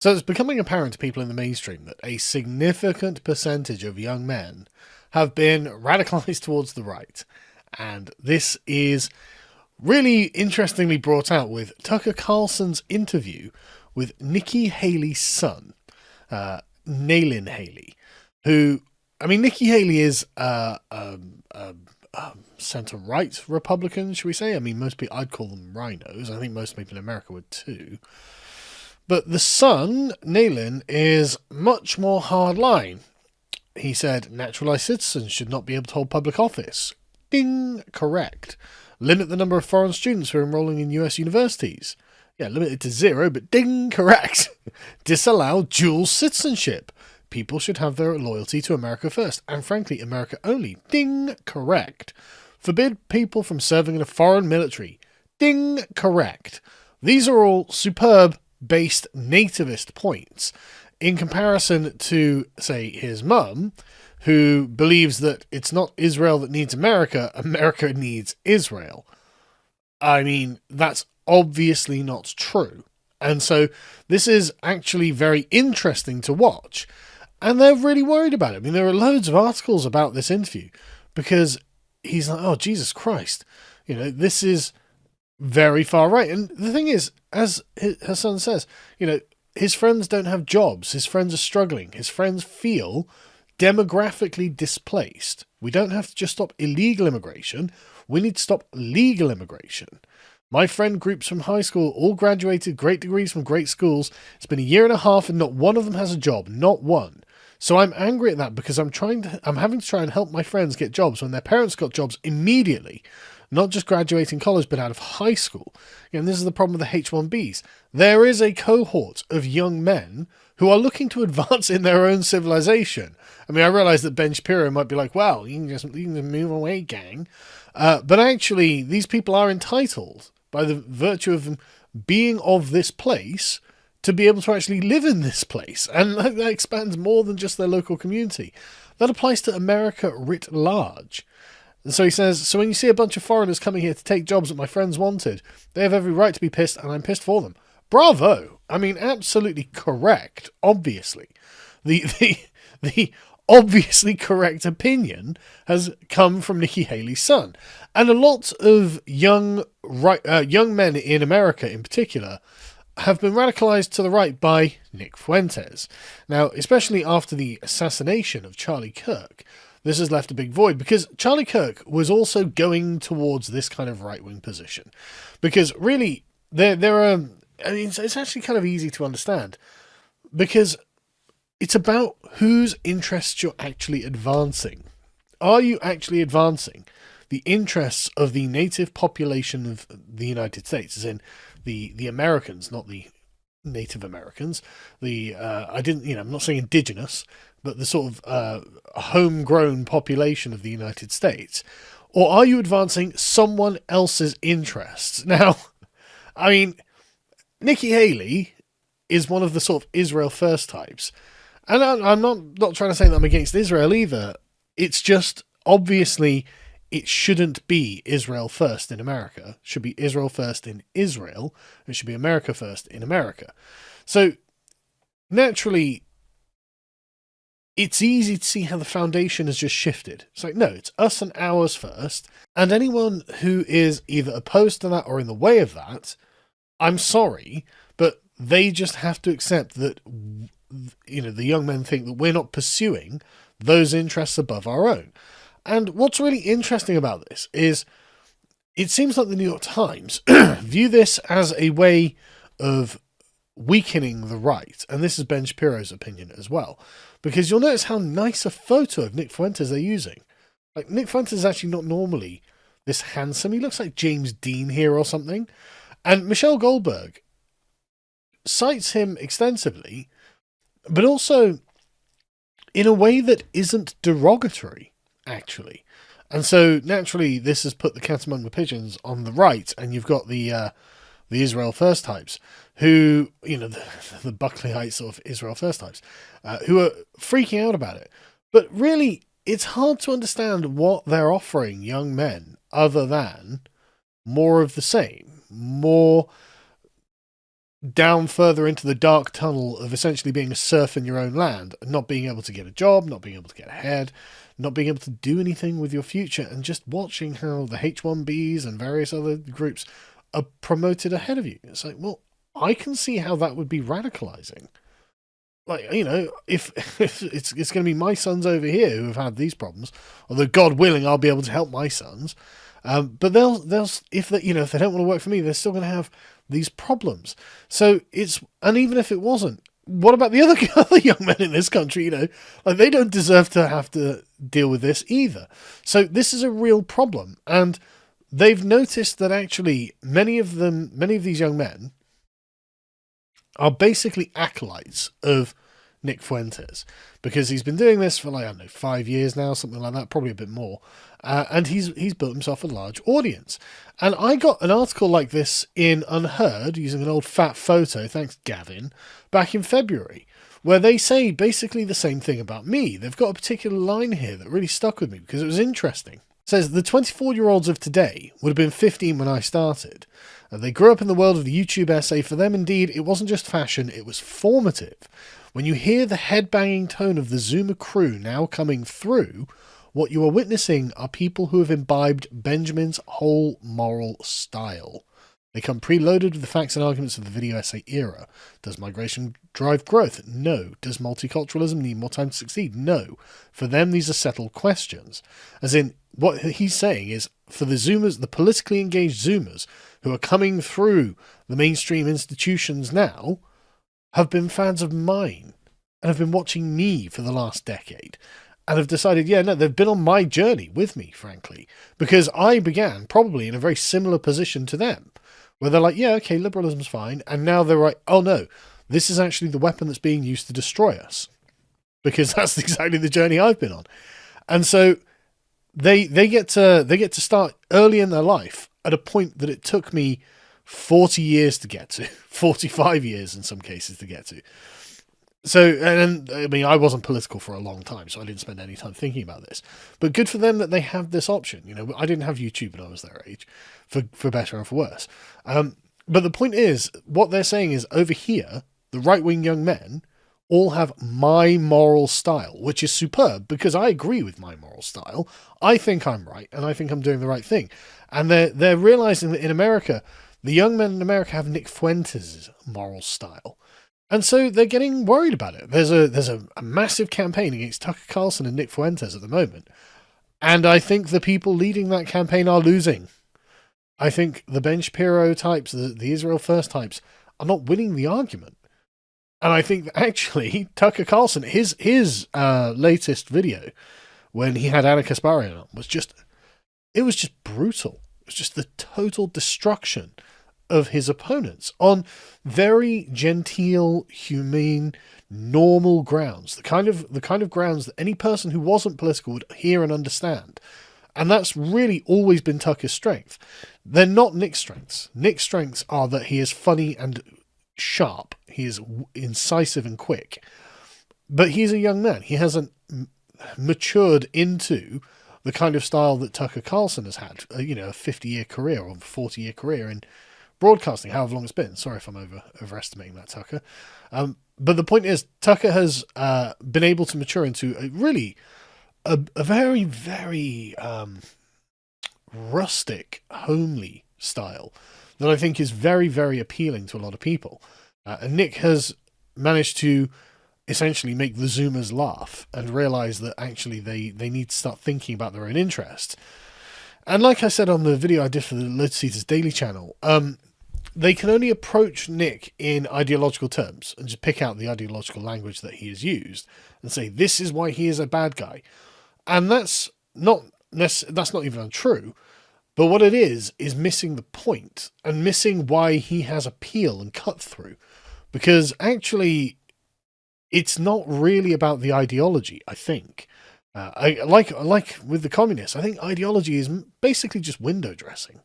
So it's becoming apparent to people in the mainstream that a significant percentage of young men have been radicalized towards the right. And this is really interestingly brought out with Tucker Carlson's interview with Nikki Haley's son, Nayland Haley, who, I mean, Nikki Haley is centre-right Republican, should we say? I mean, most people, I'd call them rhinos. I think most people in America would too. But the son, Nayland, is much more hardline. He said naturalized citizens should not be able to hold public office. Ding, correct. Limit the number of foreign students who are enrolling in US universities. Yeah, limit it to 0, but ding, correct. Disallow dual citizenship. People should have their loyalty to America first, and frankly, America only. Ding, correct. Forbid people from serving in a foreign military. Ding, correct. These are all superb based nativist points in comparison to, say, his mum, who believes that it's not Israel that needs America, America needs Israel. I mean, that's obviously not true. And so this is actually very interesting to watch. And they're really worried about it. I mean, there are loads of articles about this interview because he's like, oh, Jesus Christ. You know, this is very far right. And the thing is, as her son says, you know, his friends don't have jobs. His friends are struggling. His friends feel demographically displaced. We don't have to just stop illegal immigration. We need to stop legal immigration. My friend groups from high school all graduated great degrees from great schools. It's been a year and a half and not one of them has a job. Not one. So I'm angry at that because I'm having to try and help my friends get jobs when their parents got jobs immediately. Not just graduating college, but out of high school. And this is the problem with the H-1Bs. There is a cohort of young men who are looking to advance in their own civilization. I mean, I realize that Ben Shapiro might be like, well, you can just move away, gang. But actually, these people are entitled, by the virtue of them being of this place, to be able to actually live in this place. And that expands more than just their local community. That applies to America writ large. And so he says, so when you see a bunch of foreigners coming here to take jobs that my friends wanted, they have every right to be pissed, and I'm pissed for them. Bravo! I mean, absolutely correct, obviously. The obviously correct opinion has come from Nikki Haley's son. And a lot of young men in America in particular have been radicalized to the right by Nick Fuentes. Now, especially after the assassination of Charlie Kirk, this has left a big void because Charlie Kirk was also going towards this kind of right-wing position. Because really, there are, I mean, it's actually kind of easy to understand because it's about whose interests you're actually advancing. Are you actually advancing the interests of the native population of the United States, as in the Americans, not the Native Americans, I'm not saying indigenous, but the sort of homegrown population of the United States? Or are you advancing someone else's interests? Now, I mean, Nikki Haley is one of the sort of Israel first types. And I'm not trying to say that I'm against Israel either. It's just, obviously, it shouldn't be Israel first in America. It should be Israel first in Israel. It should be America first in America. So, naturally, it's easy to see how the foundation has just shifted. It's like, no, it's us and ours first. And anyone who is either opposed to that or in the way of that, I'm sorry, but they just have to accept that, you know, the young men think that we're not pursuing those interests above our own. And what's really interesting about this is it seems like the New York Times view this as a way of weakening the right. And this is Ben Shapiro's opinion as well. Because you'll notice how nice a photo of Nick Fuentes they're using. Like, Nick Fuentes is actually not normally this handsome. He looks like James Dean here or something. And Michelle Goldberg cites him extensively, but also in a way that isn't derogatory, actually. And so, naturally, this has put the cat among the pigeons on the right, and you've got the Israel First types, who, you know, the Buckleyite sort of Israel First types, who are freaking out about it. But really, it's hard to understand what they're offering young men other than more of the same, more down further into the dark tunnel of essentially being a serf in your own land and not being able to get a job, not being able to get ahead, not being able to do anything with your future, and just watching how the H1Bs and various other groups are promoted ahead of you. It's like, well, I can see how that would be radicalizing. Like, you know, if it's going to be my sons over here who have had these problems, although God willing, I'll be able to help my sons. But they'll if they, you know, if they don't want to work for me, they're still going to have these problems. So and even if it wasn't, what about the other young men in this country? You know, like they don't deserve to have to deal with this either. So this is a real problem, and they've noticed that actually many of these young men are basically acolytes of Nick Fuentes, because he's been doing this for, like, I don't know, 5 years now, something like that, probably a bit more, and he's built himself a large audience. And I got an article like this in Unheard, using an old fat photo, thanks Gavin, back in February, where they say basically the same thing about me. They've got a particular line here that really stuck with me because it was interesting. It says, the 24-year-olds of today would have been 15 when I started. They grew up in the world of the YouTube essay. For them, indeed, it wasn't just fashion, it was formative. When you hear the head-banging tone of the Zoomer crew now coming through, what you are witnessing are people who have imbibed Benjamin's whole moral style. They come preloaded with the facts and arguments of the video essay era. Does migration drive growth? No. Does multiculturalism need more time to succeed? No. For them, these are settled questions. As in, what he's saying is, for the Zoomers, the politically engaged Zoomers, who are coming through the mainstream institutions now, have been fans of mine and have been watching me for the last decade and have decided, yeah, no, they've been on my journey with me, frankly, because I began probably in a very similar position to them, where they're like, yeah, okay, liberalism's fine. And now they're like, oh no, this is actually the weapon that's being used to destroy us, because that's exactly the journey I've been on. And so they get to start early in their life at a point that it took me 40 years to get to, 45 years in some cases to get to. So, and I mean, I wasn't political for a long time, so I didn't spend any time thinking about this. But good for them that they have this option. You know, I didn't have YouTube when I was their age, for better and for worse. But the point is, what they're saying is, over here, the right-wing young men all have my moral style, which is superb, because I agree with my moral style. I think I'm right, and I think I'm doing the right thing. And they're realizing that in America, the young men in America have Nick Fuentes' moral style. And so they're getting worried about it. There's a massive campaign against Tucker Carlson and Nick Fuentes at the moment. And I think the people leading that campaign are losing. I think the Ben Shapiro types, the Israel First types, are not winning the argument. And I think that actually Tucker Carlson, his latest video, when he had Anna Kasparian on, was just brutal. It was just the total destruction of his opponents on very genteel, humane, normal grounds, the kind of grounds that any person who wasn't political would hear and understand. And that's really always been Tucker's strength. They're not Nick's strengths. Nick's strengths are that he is funny and sharp. He is incisive and quick. But he's a young man. He hasn't matured into the kind of style that Tucker Carlson has had, a 50-year career or 40-year career in broadcasting, however long it's been. Sorry if I'm overestimating that, Tucker. But the point is, Tucker has been able to mature into a very, very rustic, homely style that I think is very, very appealing to a lot of people. And Nick has managed to essentially make the Zoomers laugh and realize that actually they need to start thinking about their own interests. And like I said on the video I did for the Lotus Eaters Daily channel, they can only approach Nick in ideological terms and just pick out the ideological language that he has used and say, this is why he is a bad guy. And that's not even untrue. But what it is missing the point and missing why he has appeal and cut through. Because actually, it's not really about the ideology, I think. Like with the communists, I think ideology is basically just window dressing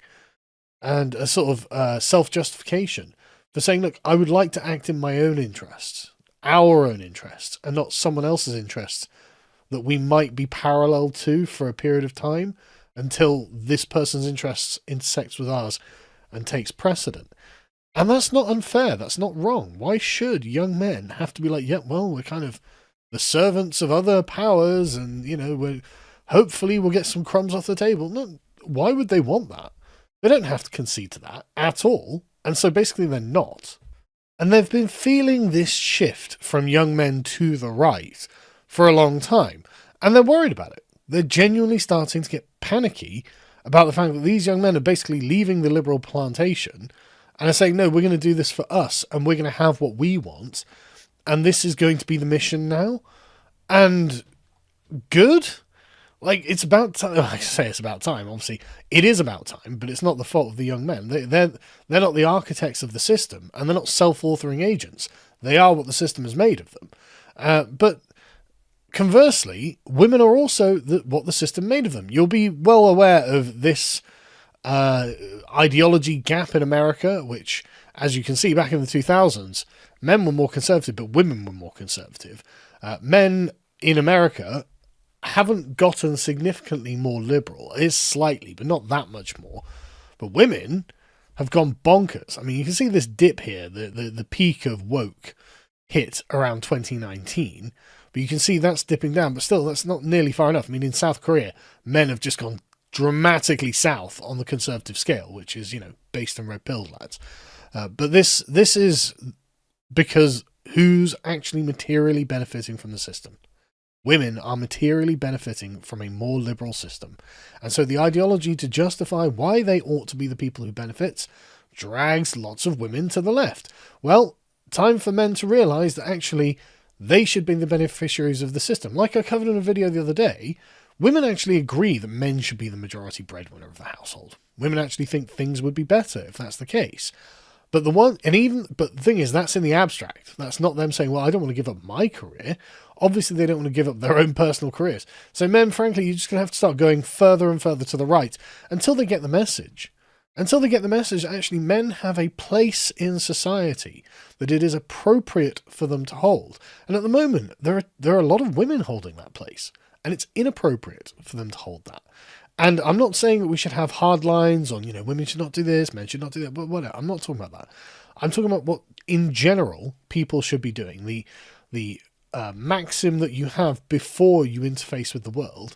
and a sort of self-justification for saying, look, I would like to act in my own interests, our own interests, and not someone else's interests that we might be parallel to for a period of time until this person's interests intersects with ours and takes precedent. And that's not unfair. That's not wrong. Why should young men have to be like, yeah, well, we're kind of the servants of other powers, and hopefully we'll get some crumbs off the table. No, why would they want that? They don't have to concede to that at all. And so basically they're not. And they've been feeling this shift from young men to the right for a long time. And they're worried about it. They're genuinely starting to get panicky about the fact that these young men are basically leaving the liberal plantation and are saying, no, we're going to do this for us, and we're going to have what we want, and this is going to be the mission now. And good? Like, it's about time. I say it's about time, obviously. It is about time, but it's not the fault of the young men. They're not the architects of the system, and they're not self-authoring agents. They are what the system has made of them. But conversely, women are also what the system made of them. You'll be well aware of this ideology gap in America, which, as you can see, back in the 2000s, men were more conservative, but women were more conservative. Men in America haven't gotten significantly more liberal. It is slightly, but not that much more. But women have gone bonkers. I mean, you can see this dip here, the peak of woke hit around 2019, but you can see that's dipping down, but still, that's not nearly far enough. I mean, in South Korea, men have just gone dramatically south on the conservative scale, which is, based on red pill lads. But this is because who's actually materially benefiting from the system? Women are materially benefiting from a more liberal system. And so the ideology to justify why they ought to be the people who benefits drags lots of women to the left. Well, time for men to realise that actually they should be the beneficiaries of the system. Like I covered in a video the other day, women actually agree that men should be the majority breadwinner of the household. Women actually think things would be better if that's the case. But the thing is, that's in the abstract. That's not them saying, well, I don't want to give up my career. Obviously, they don't want to give up their own personal careers. So men, frankly, you're just going to have to start going further and further to the right until they get the message. Until they get the message, actually, men have a place in society that it is appropriate for them to hold. And at the moment, there are a lot of women holding that place. And it's inappropriate for them to hold that. And I'm not saying that we should have hard lines on, women should not do this, men should not do that, but whatever. I'm not talking about that. I'm talking about what, in general, people should be doing. The maxim that you have before you interface with the world.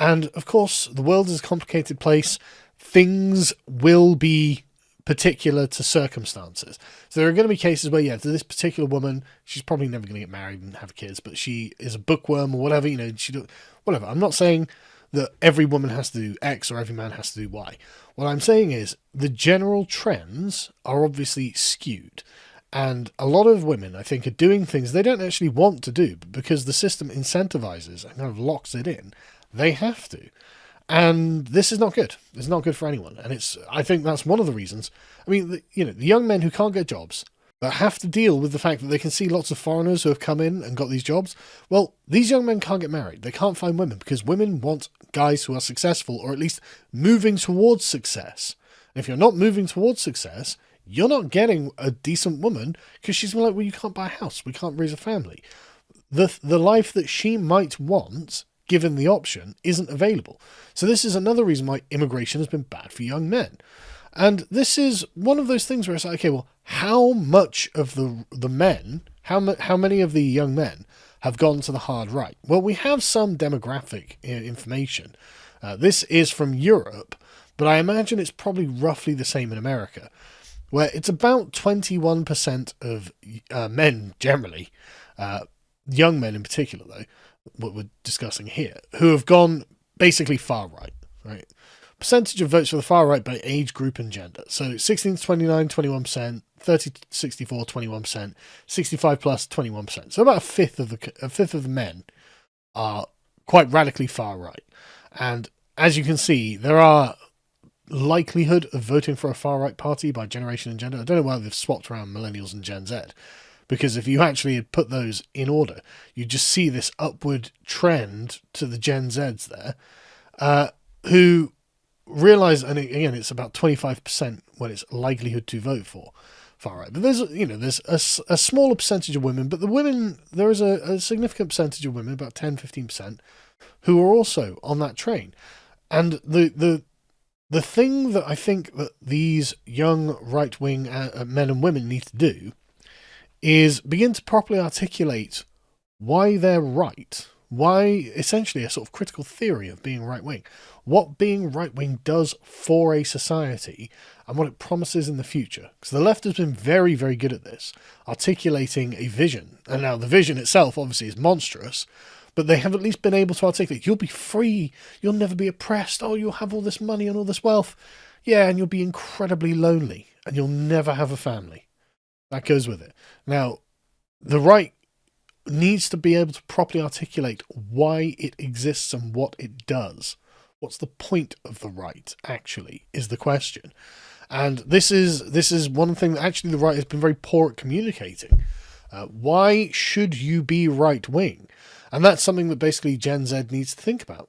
And, of course, the world is a complicated place. Things will be particular to circumstances. So there are going to be cases where, this particular woman, she's probably never going to get married and have kids, but she is a bookworm or whatever, whatever. I'm not saying that every woman has to do X or every man has to do Y. What I'm saying is the general trends are obviously skewed. And a lot of women, I think, are doing things they don't actually want to do, but because the system incentivizes and kind of locks it in, they have to. And this is not good. It's not good for anyone. And I think that's one of the reasons. I mean, the young men who can't get jobs, but have to deal with the fact that they can see lots of foreigners who have come in and got these jobs. Well, these young men can't get married. They can't find women because women want guys who are successful, or at least moving towards success. And if you're not moving towards success, you're not getting a decent woman because she's like, well, you can't buy a house. We can't raise a family. The life that she might want, given the option, isn't available. So this is another reason why immigration has been bad for young men. And this is one of those things where it's like, okay, well, how much of the men, how many of the young men have gone to the hard right? Well, we have some demographic information. This is from Europe, but I imagine it's probably roughly the same in America, where it's about 21% of men generally, young men in particular, though, what we're discussing here, who have gone basically far right? Percentage of votes for the far right by age group and gender. So 16 to 29, 21%, 30 to 64, 21%, 65 plus, 21%. So about a fifth of the men are quite radically far right. And as you can see, there are likelihood of voting for a far right party by generation and gender. I don't know why they've swapped around millennials and Gen Z, because if you actually had put those in order, you just see this upward trend to the Gen Zs there, who realize, and again, it's about 25% when it's likelihood to vote for far right. But there's a smaller percentage of women, but there is a significant percentage of women, about 10-15%, who are also on that train. And the The thing that I think that these young right-wing men and women need to do is begin to properly articulate why they're right, why essentially a sort of critical theory of being right-wing, what being right-wing does for a society and what it promises in the future. Because the left has been very, very good at this, articulating a vision. And now the vision itself obviously is monstrous, but they have at least been able to articulate, you'll be free, you'll never be oppressed, oh, you'll have all this money and all this wealth. Yeah, and you'll be incredibly lonely, and you'll never have a family. That goes with it. Now, the right needs to be able to properly articulate why it exists and what it does. What's the point of the right, actually, is the question. And this is one thing that actually the right has been very poor at communicating. Why should you be right-wing? And that's something that basically Gen Z needs to think about.